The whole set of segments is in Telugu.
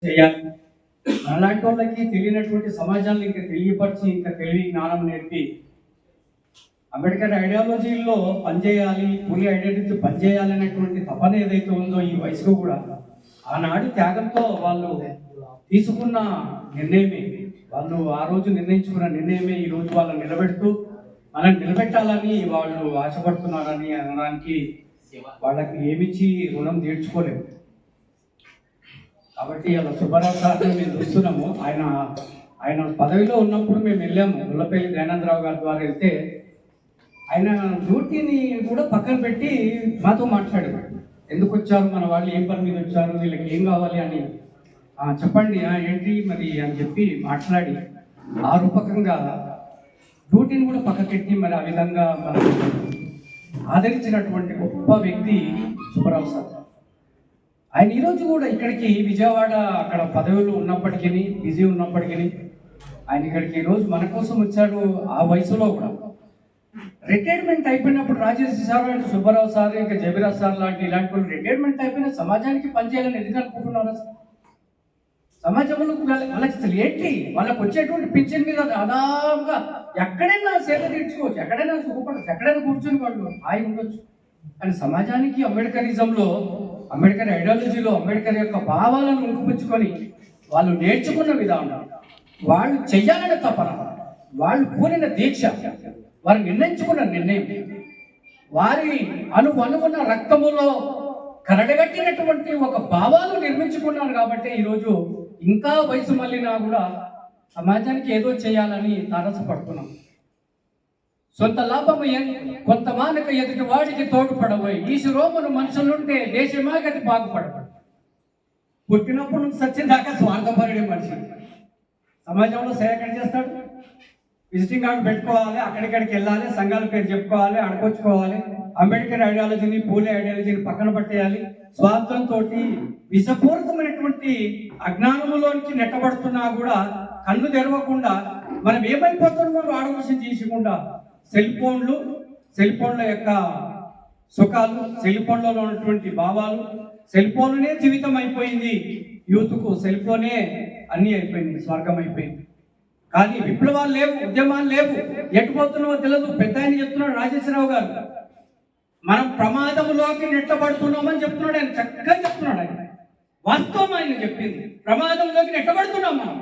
చేయాలి. అలాంటి వాళ్ళకి తెలియనటువంటి సమాజాన్ని ఇంకా తెలియపరిచి ఇంకా తెలివి జ్ఞానం నేర్పి అంబేద్కర్ ఐడియాలజీలో పనిచేయాలి, పూలి ఐడియాలజీ పనిచేయాలి అనేటువంటి తపన ఏదైతే ఉందో ఈ వయసులో కూడా ఆనాడు త్యాగంతో వాళ్ళు తీసుకున్న నిర్ణయమే, వాళ్ళు ఆ రోజు నిర్ణయించుకున్న నిర్ణయమే ఈ రోజు వాళ్ళని నిలబెడుతూ మనల్ని నిలబెట్టాలని వాళ్ళు ఆశపడుతున్నారని అనడానికి వాళ్ళకి ఏమిచ్చి రుణం తీర్చుకోలేము. కాబట్టి అలా సుబ్బారావు సార్ని మేము చూస్తున్నాము. ఆయన పదవిలో ఉన్నప్పుడు మేము వెళ్ళాము. ముల్లపల్లి దయానందరావు గారి ద్వారా వెళ్తే ఆయన డ్యూటీని కూడా పక్కన పెట్టి మాతో మాట్లాడారు. ఎందుకు వచ్చారు, మన వాళ్ళు ఏం పని మీద వచ్చారు, వీళ్ళకి ఏం కావాలి అని చెప్పండి ఏంటి మరి అని చెప్పి మాట్లాడి ఆ రూపకంగా డ్యూటీని కూడా పక్కకెట్టి మరి ఆ విధంగా ఆదరించినటువంటి గొప్ప వ్యక్తి సుబ్బారావు సార్. ఆయన ఈరోజు కూడా ఇక్కడికి విజయవాడ అక్కడ పదవులు ఉన్నప్పటికీ, బిజీ ఉన్నప్పటికీ ఆయన ఇక్కడికి ఈరోజు మన కోసం వచ్చాడు. ఆ వయసులో కూడా రిటైర్మెంట్ అయిపోయినప్పుడు రాజేష్ సార్ లాంటి సుబ్బారావు సార్, ఇంకా జబీరాజ్ సార్ లాంటి ఇలాంటి వాళ్ళు రిటైర్మెంట్ అయిపోయిన సమాజానికి పనిచేయాలని ఎందుకు అనుకుంటున్నారు? సమాజంలో వాళ్ళకి అసలు ఏంటి, వాళ్ళకి వచ్చేటువంటి పింఛన్ మీద దాదాపుగా ఎక్కడైనా సేవ తీర్చుకోవచ్చు, ఎక్కడైనా సుఖపడచ్చు, ఎక్కడైనా కూర్చొని వాళ్ళు హాయి ఉండొచ్చు. కానీ సమాజానికి అంబేద్కరిజంలో, అంబేద్కర్ ఐడియాలజీలో అంబేద్కర్ యొక్క భావాలను ఉంపుపుచ్చుకొని వాళ్ళు నేర్చుకున్న విధానం, వాళ్ళు చెయ్యాలనే తపన, వాళ్ళు కూలిన దీక్ష, వారు నిర్ణయించుకున్న నిర్ణయం, వారి అనుకున్న రక్తములో కరడగట్టినటువంటి ఒక భావాలు నిర్మించుకున్నారు. కాబట్టి ఈరోజు ఇంకా వయసు మళ్ళినా కూడా సమాజానికి ఏదో చేయాలని తారసపడుతున్నాం. సొంత లాభము కొంత మానక ఎదుటి వాడికి తోడ్పడబోయి ఈ శిరోమను మనుషులుంటే దేశమాగతి బాగుపడబడు. పుట్టినప్పుడు సచ్చేదాకా స్వార్థపరుడే మనిషి. సమాజంలో సేవ ఎక్కడ చేస్తాడు? విజిటింగ్ కార్డు పెట్టుకోవాలి, అక్కడిక్కడికి వెళ్ళాలి, సంఘాల పేరు చెప్పుకోవాలి, అడకొచ్చుకోవాలి, అంబేద్కర్ ఐడియాలజీని, పూలే ఐడియాలజీని పక్కన పట్టేయాలి. స్వార్థంతో విషపూరితమైనటువంటి అజ్ఞానములోనికి నెట్టబడుతున్నా కూడా కళ్ళు తెరవకుండా మనం ఏమైపోతున్నామో ఆలోచన చేయకుండా సెల్ ఫోన్ల యొక్క సుఖాలు, సెల్ ఫోన్లలో ఉన్నటువంటి భావాలు, సెల్ ఫోన్నే జీవితం అయిపోయింది. యూత్కు సెల్ ఫోనే అన్నీ అయిపోయింది, స్వర్గం అయిపోయింది. కానీ విప్లవాలు లేవు, ఉద్యమాలు లేవు, ఎట్టుపోతున్నామో తెలియదు. పెద్ద ఆయన చెప్తున్నాడు, రాజేశ్వరరావు గారు, మనం ప్రమాదంలోకి నెట్టబడుతున్నామని చెప్తున్నాడు. ఆయన చక్కగా చెప్తున్నాడు. ఆయన వాస్తవం ఆయన చెప్పింది. ప్రమాదంలోకి నెట్టబడుతున్నాం మనం.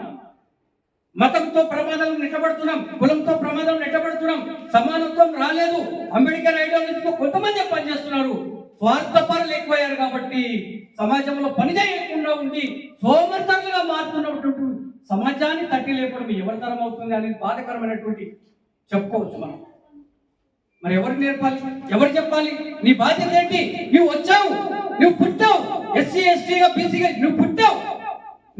మతంతో ప్రమాదం నెట్టబడుతున్నాం, కులంతో ప్రమాదం నెట్టబడుతున్నాం, సమానత్వం రాలేదు. అంబేద్కర్ ఐడియాలజీతో కొంతమంది పనిచేస్తున్నారు, స్వార్థపరులు ఎక్కువయ్యారు. కాబట్టి సమాజంలో పని చేయకుండా ఉండి సోమర్థంగా మారుతున్నటువంటి సమాజాన్ని తట్టి లేపడం ఎవరి తరం అవుతుంది అనేది బాధకరమైనటువంటి చెప్పుకోవచ్చు మనం. మరి ఎవరికి నేర్పాలి, ఎవరు చెప్పాలి? నీ బాధ్యత ఏంటి? నువ్వు వచ్చావు, నువ్వు పుట్టావు, ఎస్సీ ఎస్టీగా బీసీగా నువ్వు పుట్టావు.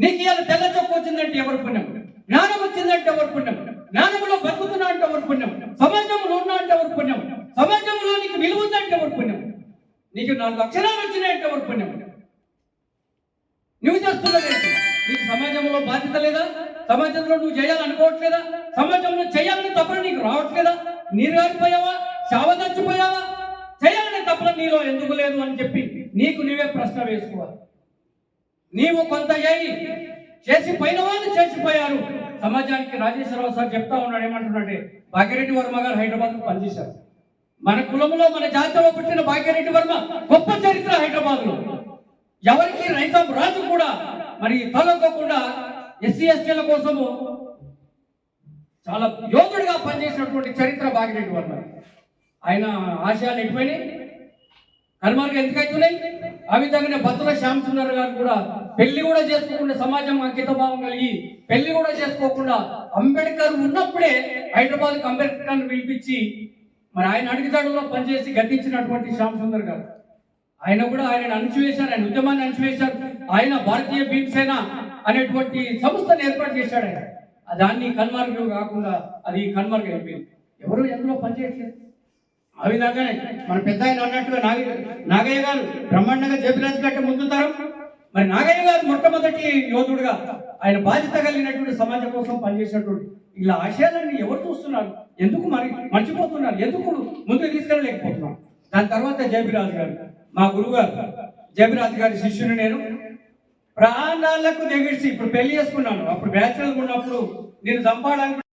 నీకు ఇవాళ తెల్ల చొక్క వచ్చిందంటే ఎవరు పుణ్యం? జ్ఞానం వచ్చిందంటే ఎవరు పుణ్యం? జ్ఞానంలో బతుకుతున్నా అంటే ఎవరు పుణ్యం? సమాజంలో ఉన్నా అంటే ఎవరు పుణ్యం? సమాజంలో నీకు విలువ ఉందంటే ఎవరు పుణ్యం? నీకు 4 అక్షరాలు వచ్చినాయంటే ఎవరు పుణ్యం? నువ్వు చేస్తున్నదేంటి? నీకు సమాజంలో బాధ్యత లేదా? సమాజంలో నువ్వు చేయాలనుకోవట్లేదా? సమాజంలో చేయాలని తప్పన నీకు రావట్లేదా? నీరు గారిపోయావా? చావదచ్చిపోయావా? చేయాలనే తప్పన నీలో ఎందుకు లేదు అని చెప్పి నీకు నువ్వే ప్రశ్న వేసుకోవాలి. నీవు కొంత చేసి పోయిన వాళ్ళు చేసిపోయారు సమాజానికి. రాజేశ్వరరావు సార్ చెప్తా ఉన్నాడు, ఏమంటున్నాడే, భాగ్యరెడ్డి వర్మ గారు హైదరాబాద్కు పనిచేశారు. మన కులంలో, మన జాతిలో పుట్టిన భాగ్యరెడ్డి వర్మ గొప్ప చరిత్ర హైదరాబాద్లో. ఎవరికి రైతాం రాజు కూడా మరి తలొక్కకుండా ఎస్సీ ఎస్టీల కోసము చాలా యోధుడిగా పనిచేసినటువంటి చరిత్ర భాగ్యరెడ్డి వర్మ. ఆయన ఆశయాలు ఎటుపోయినాయి, కనుమరుగు ఎందుకు అవుతున్నాయి? ఆ విధంగానే బత్తుల శ్యామసుందర్ గారు కూడా పెళ్లి కూడా చేసుకోకుండా, సమాజం అంకిత భావం కలిగి పెళ్లి కూడా చేసుకోకుండా అంబేద్కర్ ఉన్నప్పుడే హైదరాబాద్కి అంబేద్కర్ని పిలిపించి మరి ఆయన అడుగుజాడలో పనిచేసి గద్దించినటువంటి శ్యామసుందర్ గారు. ఆయన కూడా ఆయన అణచివేశారు, ఆయన ఉద్యమాన్ని అణచివేశారు. ఆయన భారతీయ భీమసేన అనేటువంటి సంస్థను ఏర్పాటు చేశాడు. ఆయన దాన్ని కనుమరుగు కాకుండా అది కనుమరుగు అయిపోయింది. ఎవరు ఎందులో పనిచేయట్లేదు. ఆ విధంగానే మన పెద్ద ఆయన అన్నట్టుగా నాగయ్య గారు బ్రహ్మాండంగా జబీరాజ్ కంటే ముందు తరం. మరి నాగయ్య గారు మొట్టమొదటి యోధుడుగా ఆయన బాధ్యత కలిగినటువంటి సమాజం కోసం పనిచేసినటువంటి ఇలా ఆశయాలన్నీ ఎవరు చూస్తున్నారు? ఎందుకు మరి మర్చిపోతున్నారు? ఎందుకు ముందుకు తీసుకెళ్ళలేకపోతున్నాం? దాని తర్వాత జబీరాజ్ గారు, మా గురువు గారు, జబీరాజ్ గారి శిష్యుని నేను. ప్రాణాలకు తెగిసి ఇప్పుడు పెళ్లి చేసుకున్నాను. అప్పుడు బ్యాచులర్ ఉన్నప్పుడు నేను చంపాలని